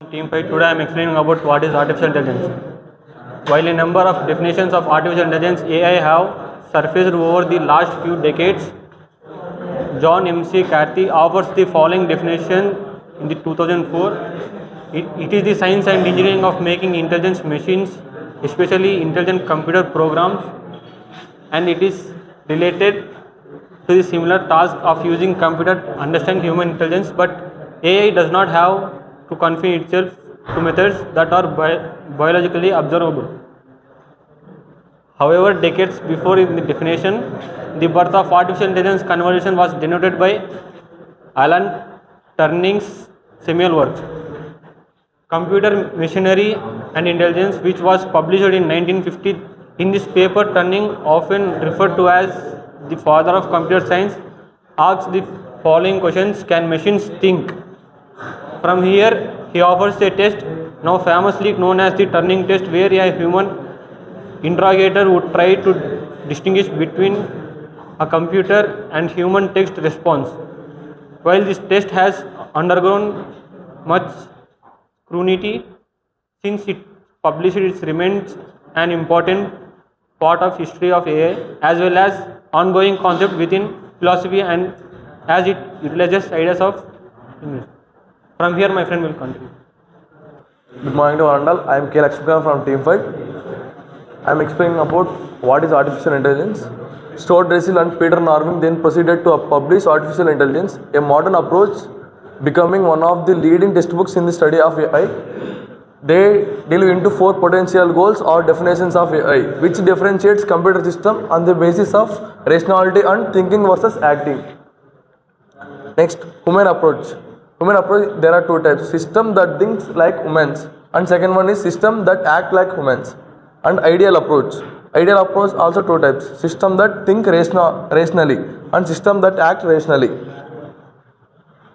Team 5. Today I am explaining about what is artificial intelligence. While a number of definitions of artificial intelligence (AI) have surfaced over the last few decades, John M.C. Carthy offers the following definition in the 2004. It is the science and engineering of making intelligent machines, especially intelligent computer programs, and it is related to the similar task of using computer to understand human intelligence, but AI does not have to confine itself to methods that are biologically observable. However, decades before in the definition, the birth of artificial intelligence conversation was denoted by Alan Turing's seminal work, Computer Machinery and Intelligence, which was published in 1950. In this paper, Turing, often referred to as the father of computer science, asks the following questions: can machines think? From here, he offers a test now famously known as the Turing test, where a human interrogator would try to distinguish between a computer and human text response. While this test has undergone much scrutiny since it published, it remains an important part of history of AI as well as ongoing concept within philosophy, and as it utilizes ideas of English. From here, my friend will continue. Good morning to one and all. I am K. Lakshmikant from Team 5. I am explaining about what is artificial intelligence. Stuart Dressel and Peter Norvig then proceeded to publish Artificial Intelligence, a modern approach, becoming one of the leading textbooks in the study of AI. They delve into 4 potential goals or definitions of AI, which differentiates computer system on the basis of rationality and thinking versus acting. Next, human approach. Human approach, there are 2 types: system that thinks like humans, and second one is system that act like humans. And ideal approach. Ideal approach also 2 types: system that think rationally and system that act rationally.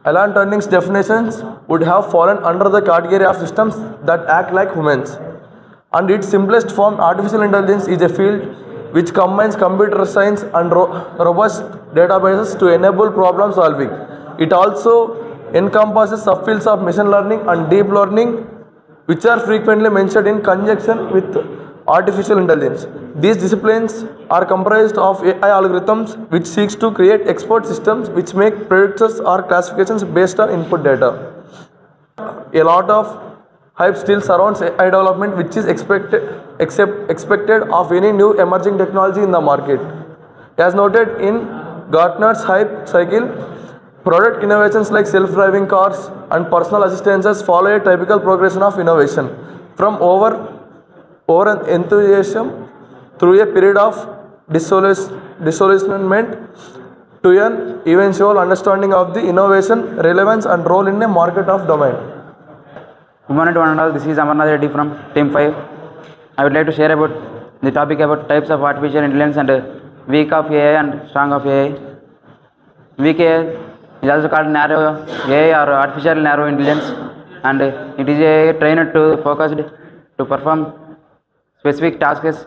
Alan Turing's definitions would have fallen under the category of systems that act like humans. And its simplest form, artificial intelligence is a field which combines computer science and robust databases to enable problem solving. It also encompasses subfields of machine learning and deep learning, which are frequently mentioned in conjunction with artificial intelligence. These disciplines are comprised of AI algorithms, which seeks to create expert systems which make predictions or classifications based on input data. A lot of hype still surrounds AI development, which is expected of any new emerging technology in the market. As noted in Gartner's hype cycle, product innovations like self-driving cars and personal assistances follow a typical progression of innovation, from over enthusiasm through a period of disillusionment to an eventual understanding of the innovation, relevance and role in a market of domain. Good morning to one and all. This is Amarnath Reddy from Team 5. I would like to share about the topic about types of artificial intelligence and weak of AI and strong of AI. Weak AI is also called narrow AI or artificial narrow intelligence, and it is a trained to focused to perform specific tasks.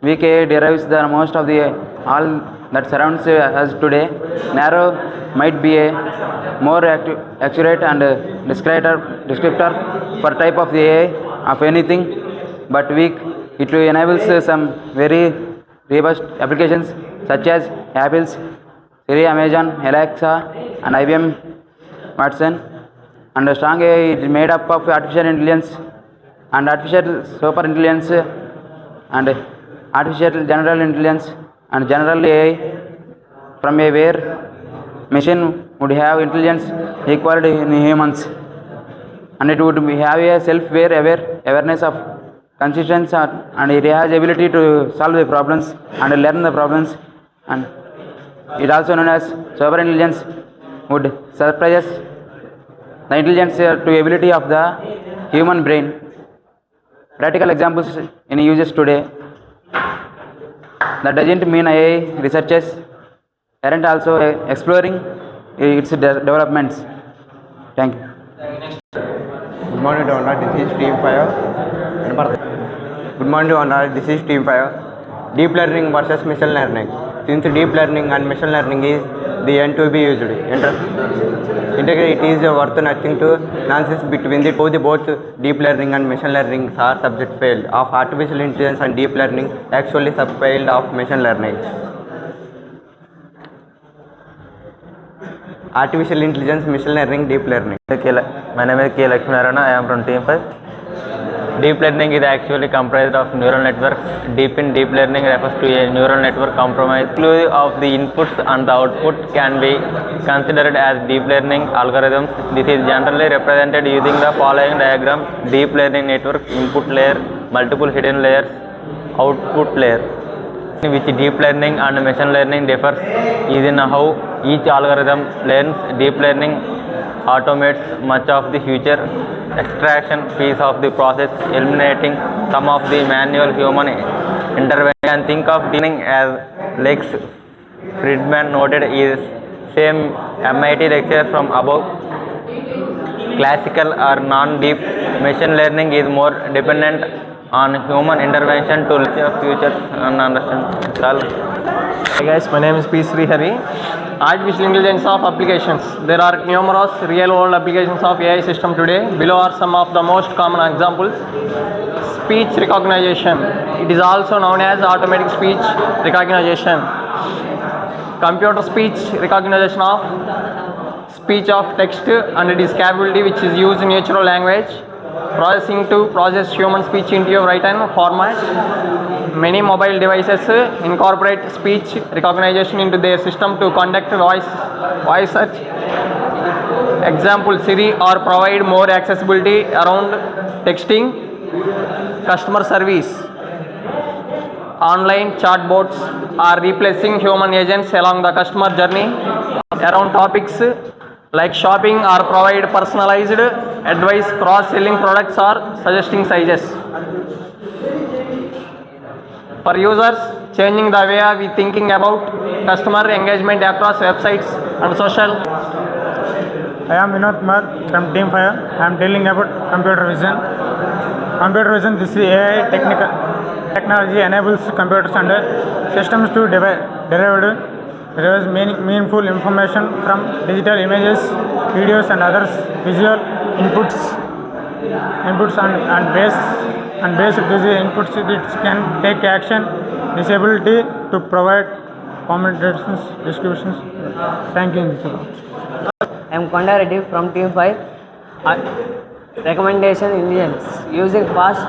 Weak AI derives the most of the all that surrounds us today. Narrow might be a more accurate and descriptor for type of the AI of anything, but weak, it enables some very robust applications such as Apple's Siri, Amazon, Alexa and IBM Watson. And strong AI is made up of artificial intelligence and artificial super intelligence and artificial general intelligence and general AI, from a where machine would have intelligence equal to humans, and it would have a self-aware awareness of consistence, and it has ability to solve the problems and learn the problems, and it also known as super intelligence would surprise the intelligence to ability of the human brain. Practical examples in uses today. That doesn't mean AI researchers aren't also exploring its developments. Thank you. Good morning to all. This is Team 5. Good morning to all. This is Team 5. Deep learning versus machine learning. since deep learning and machine learning is the end to be used. Integrate it is worth nothing to nonsense between the two. Both deep learning and machine learning are subject failed of artificial intelligence, and deep learning actually sub failed of machine learning. Artificial intelligence, machine learning, deep learning. My name is K. Lakshminarayana. I am from Team 5. Deep learning is actually comprised of neural networks. Deep learning refers to a neural network comprised inclusive of the inputs and the output can be considered as deep learning algorithms. This is generally represented using the following diagram: deep learning network, input layer, multiple hidden layers, output layer. Which deep learning and machine learning differs is in how each algorithm learns. Deep learning automates much of the feature extraction piece of the process, eliminating some of the manual human intervention. You can think of deep learning as Lex Friedman noted is same MIT lecture from above. Classical or non-deep machine learning is more dependent on human intervention to learn futures and understand. Hey guys, my name is P. Srihari. Artificial intelligence of applications. There are numerous real-world applications of AI system today. Below are some of the most common examples. Speech recognition. It is also known as automatic speech recognition. Computer speech recognition of speech of text and its capability which is used in natural language. Processing to process human speech into a written format. Many mobile devices incorporate speech recognition into their system to conduct voice search. Example Siri, or provide more accessibility around texting. Customer service. Online chatbots are replacing human agents along the customer journey. Around topics like shopping, or provide personalized advice, cross-selling products, or suggesting sizes. For users, changing the way we thinking about customer engagement across websites and social. I am Vinod Kumar from Team 5. I am telling about computer vision. Computer vision, this is AI technology enables computers and systems to derive meaningful information from digital images, videos and others visual inputs and based on these inputs it can take action, disability to provide commentations, descriptions. Thank you. I am Konda Reddy from Team 5. Recommendation engines using fast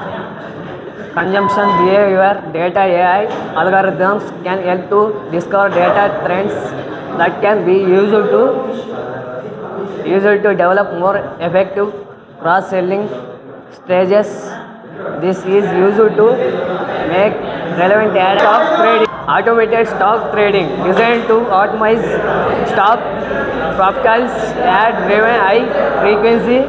consumption behavior data AI algorithms can help to discover data trends that can be used to develop more effective cross-selling strategies. This is used to make relevant ad stock trading. Automated stock trading designed to optimize stock profiles at driven high frequency